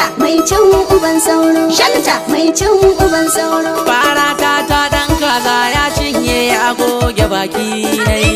Shalta mai cin uban sauro. Shalta mai cin uban sauro. Fara ta dan kaza ya cinye ya goge baki nai.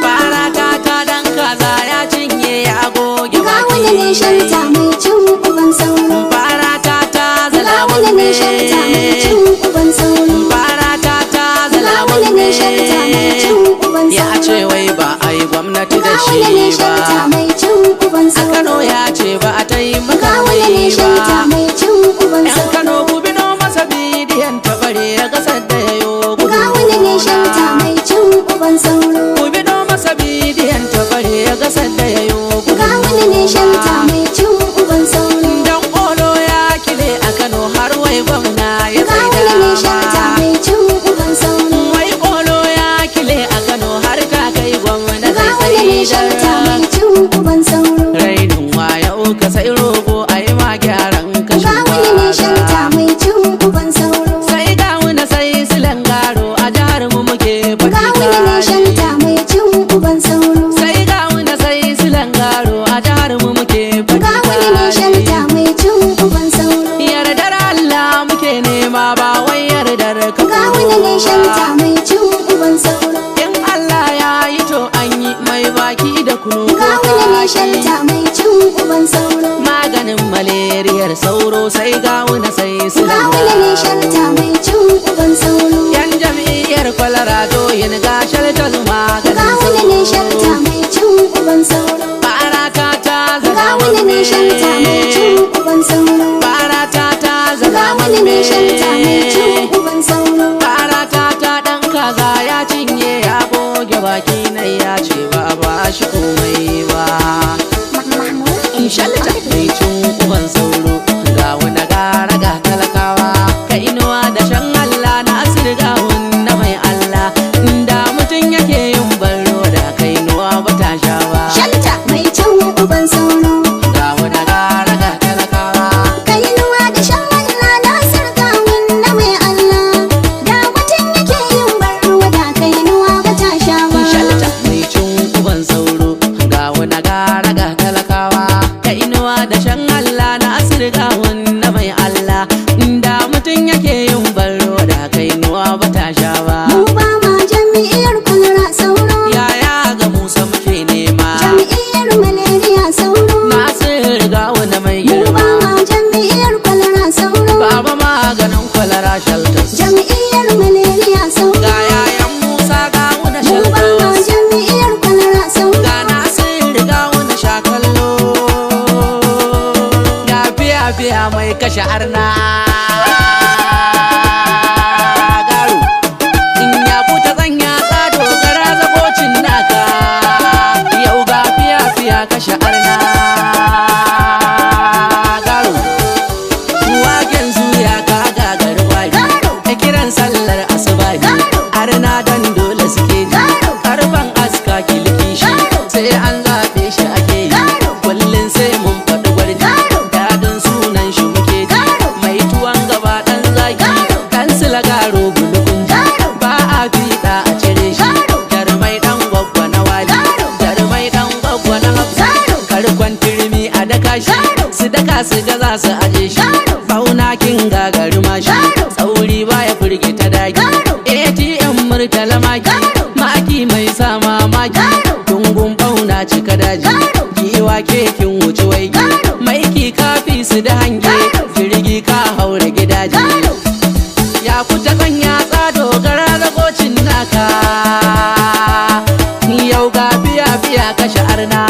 Fara ta dan kaza ya cinye ya goge baki. Ga wani ne shalta mai cin uban sauro. Fara ta zala Ga wani ne shalta mai cin uban sauro. Fara ta Ga zala wani ne shalta mai cin uban sauro. ya ce wai ba a yi gwamnati da Ga shi wani ne shalta ba. mai cin uban A sauro. Kano ya ce ba a taimaka Ga wani ne mai shalta ba. mai cin uban Yan sauro. Kano ku bino masa bidiyon tabare ya gasar da yayo gudu. Ga wani ne shalta mai cin uban sauro. Ku bino masa bidiyon tabare ya gasar da yayo gudu. Ga wani ne shalta mai cin uban sauro. Dan Olo ya kile a Kano har wai gwamna ya Ga sai wani ne shalta dama. mai cin uban sauro. Wai Olo ya kile a Kano har ta kai gwamna Ga zai wani ne sai shalta dama. mai cin uban sauro. Rainin waya ka sai rogo a yi ma gyaran kashin Ga wani ne shalta waga. mai cin uban sauro. Sai ga wuna sai silan garo a jihar mu muke Ga wani ne shalta faɗi. mai cin uban sauro. Sai ga wuna sai silan garo a jihar mu muke Ga wani ne shalta faɗi. mai cin uban sauro. Yardar Allah muke nema ba wai yardar ka Ga wani ne shalta mai cin uban sauro. In Allah ya yi to an yi mai baki da kunu Ga ko wani ne kashi. shalta mai cin uban sauro. Maganin malariyar sauro sai ga wuna sai Ga silan wani ne shalta garo. mai cin uban sauro. Yan jam'iyyar Colorado yin gashar ta Ga maganin wani ne shalta sauro. mai cin uban sauro. Bara ta Ga zama wani ne shalta mai cin uban sauro. Bara ta Ga zama wani ne shalta mai cin uban sauro. Bara ta dan kaza ya cinye ya goge baki na ya ce ba ba shi komai ba. Shalta mai cin uban sauro ga wani gara ga talakawa ka inuwa da shan Allah na asirga wanda mai Allah inda mutum yake yin baro da kai inuwa ba ta sha ba. Shalta mai cin uban sauro. Ga wani gara ga talakawa Kainuwa da shan Allah na sarka wanda mai Allah. Da mutum yake yin barruwa da kainuwa ba ta sha ba. Shalta mai cin uban sauro ga wani gara ga talakawa ka inuwa da shan Allah na asirga wanda mai Allah inda mutum yake yin baro da kai inuwa ba ta sha ba. Mu ba ma jami'ar kwalara sauro. Yaya ga Musa muke nema Jami'ar malaria sauro. Nasir ga wani mai Mu ba girma ma jami'ar kwalara sauro. Baba maganin kwalara shaltas Jami'ar malaria sauro. ga yayan Musa ga wani Mu ba ma shaltas jami'ar kwalara sauro. ga Nasir ga wani shakallo ga fiya mai kashe arna garo in ya fita zanya tsado gara zagocin naka yau ga fiya kashe arna garo waken zuya ka gagar wari Garo. a kiran sallar asuba Garo. arna dan dole suke ji Garo. karban aska kilki shi Garo. sai an zaɓe shi ake yi Garo. kullum sai mun faɗi gwarji Garo. dadin sunan shi muke ji Garo. mai tuwon gaba ɗan zaki Garo. ɗan sila garo bulukun ji Garo. ba a fiɗa a cire shi Garo. jarumai ɗan gwaggwa na wali Garo. jarumai ɗan gwaggwa na hafsa Garo. karkon turmi a daka shi Garo. su daka su ga za su aje shi Garo. bauna kin gagari mashi Garo. tsauri baya furge ta daki Garo. ATM murtala maki Garo. maki mai sa mamaki Garo. dungun bauna cika daji Garo. giwa kekin wuce waigi Garo. maiki kafi su da hange Garo. jirgi ka haura gidaje Garo. ya kuta sanya tsado gara ragocin naka yau ga fiya kashe arna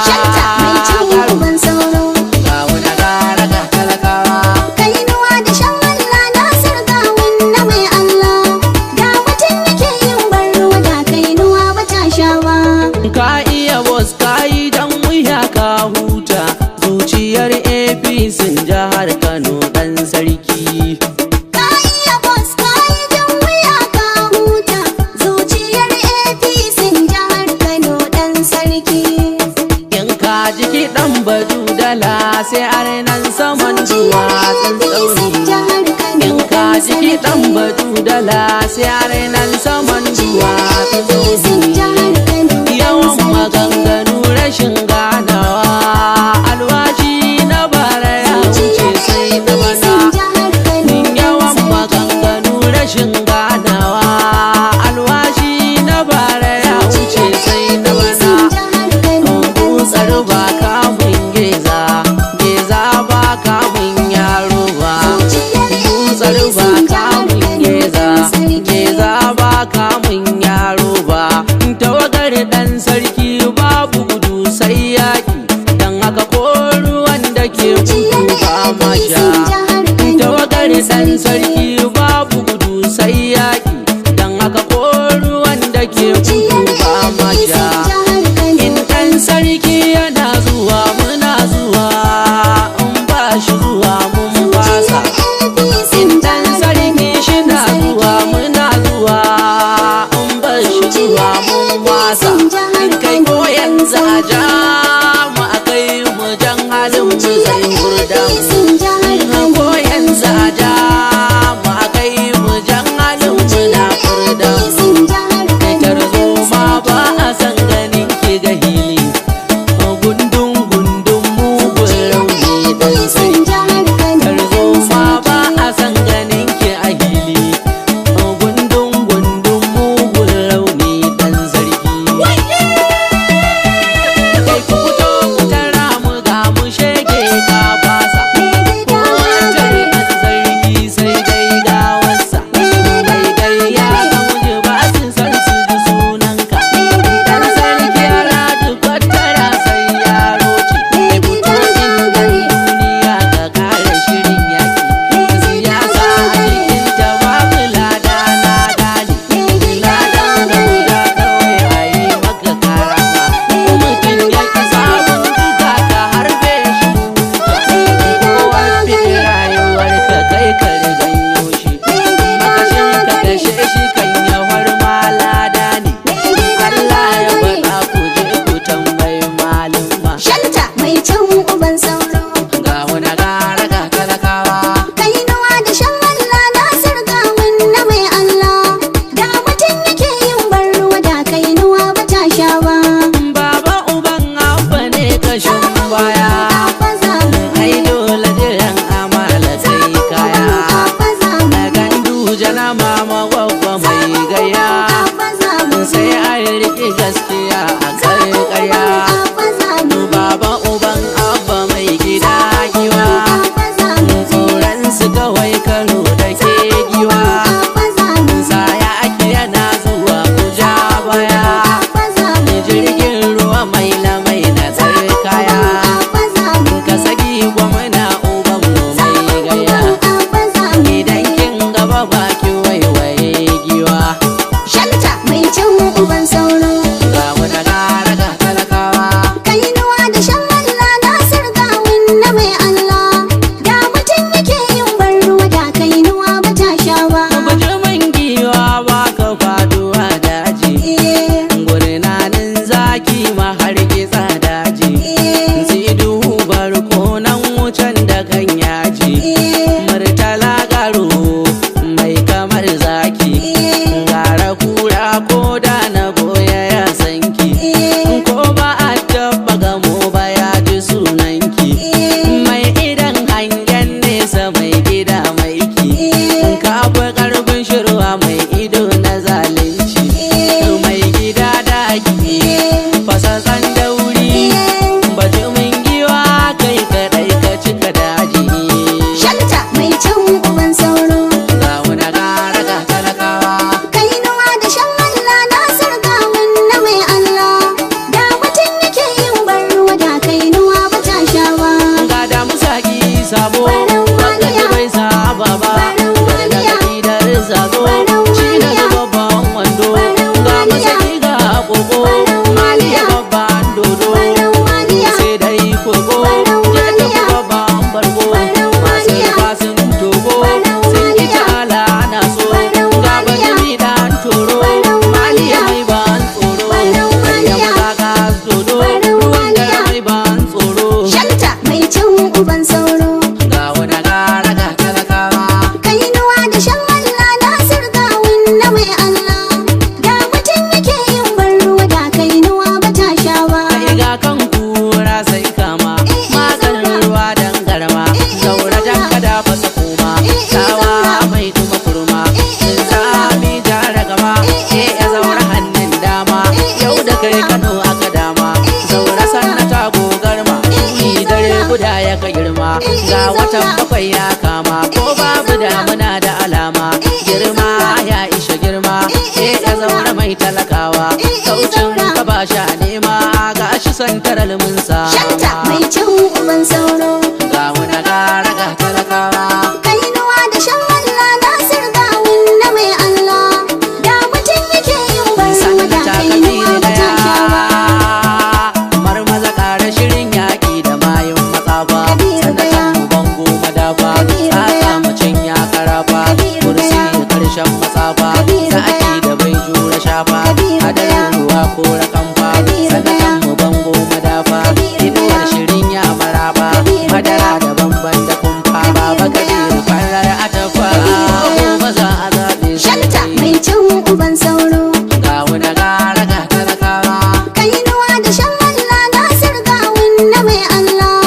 Shalta mai cin uban sauro. ga wani gara ga talakawa Kainuwa da shan Allah na sarka wanda mai Allah. Da mutum yake yin barruwa da kainuwa ba ta sha ba. ka iya boss ka yi dan wuya ka huta zuciyar APC jihar Kano dan sarki Ka iya boss ka yi jan wuya ka huta. Zuciyar APC jihar Kano dan sarki. in ka jiki dan badu dala sai arenan saman duwa sun tsauri in ka jiki dan badu dala sai arenan saman duwa sun tsauri yawan maganganu rashin ganawa alwa ba kamun geza, geza ba kamun yaro ba. Butsar ba kamun geza, geza ba kamun yaro ba. Tawagar ɗan sarki babu gudu sai yaƙi, don haka ko ruwan da ke gudu ba ma sha. Tawagar ɗan sarki babu gudu sai yaƙi, don haka ko ruwan da ke gudu ba ma sha. In ɗan sarki yana zuwa muna zuwa, in ba shi zuwa mun fasa. In ɗan sarki shina zuwa muna zuwa, in ba shi zuwa mun wasa. In kai ko yanzu a ja mu a kai mu jan halin mu zai hurda mu. Ko yanzu a ja mu a kai mu jan halin mu na furda mu. Kai tarzoma ba a san ganin ki ga hili, gundun gundun mugun rauni dan sarki. Tarzoma ba a san ganin ki a hili, gundun gundun mugun rauni dan sarki. Kai ku fito ku tara mu ga mu shege ka fasa. Kowa tare ɗan sarki sai dai gawarsa. Mai gayya ga muji ba su san su ji sunanka. Ɗan sarki ya ratu kwattara sai ya roce. Kai fito ingan duniya ka kare shirin yaƙi. Siyasa a cikin ta babu lada na gane. Ladan gauda kawai a yi maka karama. Mutum ya ƙi sabon duka ka harbe shi. Kowa fi rayuwar ka kai ka riganyo shi. Makashin ka kashe shi kan yawar malada ne. Allah ya faɗa ku je ku tambayi malumma. Shalta mai can uban sauro. Ga wani gara ga talakawa. Kainuwa da shan Allah Nasir gawun na mai Allah. Da mutum yake yin barruwa da kainuwa ba ta sha ba. Baba uban abba ne kashin baya. Abba zamu, Ai dole jiran amala sai kaya. abba zamu, Na gandu jana mama gwagwa mai gaya. abba zamu, Sai an riƙe gaskiya a kare ƙarya. abba zamu, Baba uban abba mai gida giwa. abba zamu, Tsoron su kawai karo da ke giwa. abba zamu, Saya ake yana zuwa kuja baya. abba zamu, Jirgin ruwa mai lamai na tsare kaya. abba zamu, Ka saki gwamna uban mu mai gaya. abba zamu. Idan kin gaba baki waiwaye giwa. Shalta mai can uban sauro. Ga wani gara ga talakawa. Kainuwa da shan Allah Nasir gawun na mai Allah. Da mutum yake yin barruwa da kainuwa ba ta sha ba. Bujumin giwa ba ka faduwa daji. Eh, Gurnanin zaki ma har kitsa daji. eh, Zidu barkonan wucen da kan yaji. eh, Murtala garo mai kamar zaki. eh, Gara kura ko da na goya ya sanki. eh, Ko ba a taba gamo ba ya ji sunanki. eh, Mai idan hangen nesa mai gida mai ki. eh, Ka fi ƙarfin shirwa mai ido na zalunci. Mai gida daki fasassan dauri. Bajumin giwa kai kaɗai ka cika daji. Shalta mai can uban sauro. Ga wani gara ga talakawa. Kainuwa da shan Allah Nasir gawun na mai Allah. Da mutum yake yin barruwa da kainuwa ba ta sha ba. Ga da musaki sabo Baran wanda waliya. bai saba ba. Baran Daga waliya. gidar zazo Baran shi da waliya. babban wando. Baran Ga waliya. masaki ga koko Baran maliya waliya. babban dodo. Baran waliya. Sai dai koko Baran je da waliya. babban bargo. Baran Masu waliya. fasin togo Baran sun ki waliya. ala na so. Baran Ga waliya. bajimi dan toro Baran maliya waliya. mai ban tsoro. Baran Karya waliya. maza ka dodo Baran ruwan da waliya. mai ban tsoro. Shalta mai can uban sauro. Ga wani gara ga talakawa. Kainuwa da shan Allah Nasir gawun na mai Allah. Da mutum yake yin barruwa da kainuwa ba ta sha ba. Kai ga kan kura sai kama maganin ruwa dan garma. Zaura jan kada fasa koma. Sawa mai tuma kurma. Sun sami jara gama. Ya zaura hannun dama. Yau da kai Kano aka dama. Zaura sanna tago ka girma ga watan bakwai ya kama ko babu damuna da alama girma ya isha girma ya zaura mai talakawa kaucin ka ba sha nema ga shi santaral mun sa Shanta mai cin uban sauro ga wani gara ga talakawa kainuwa da shan Allah Nasir Gawun na mai Allah da mutum yake yin barwa da kainuwa ba ta sha ba marmaza ƙara shirin yaƙi da mayun matsafa sanatan bango madafa tsaka macin ya karafa kursi ƙarshen matsafa da ake da bai jura shafa hadarin ruwa ko rakamfa sanatan bango madafa inuwar shirin ya maraba madara da bamban da kumfa baba kabiru farar atafa ba za a zaɓe Shanta mai cin uban sauro ga wani gara ga talakawa kainuwa da shan Allah Nasir Gawun na mai Allah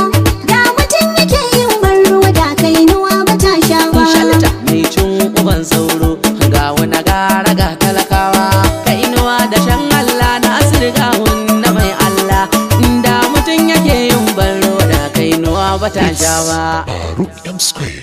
da mutum yake yin barwa da kainuwa ba ta sha ba Shalta mai cin uban sauro ga wani gara ga talakawa ka inuwa da shan Allah na asirga na mai Allah da mutum yake yin baro da ka inuwa ba ta sha ba. Faruk M Square.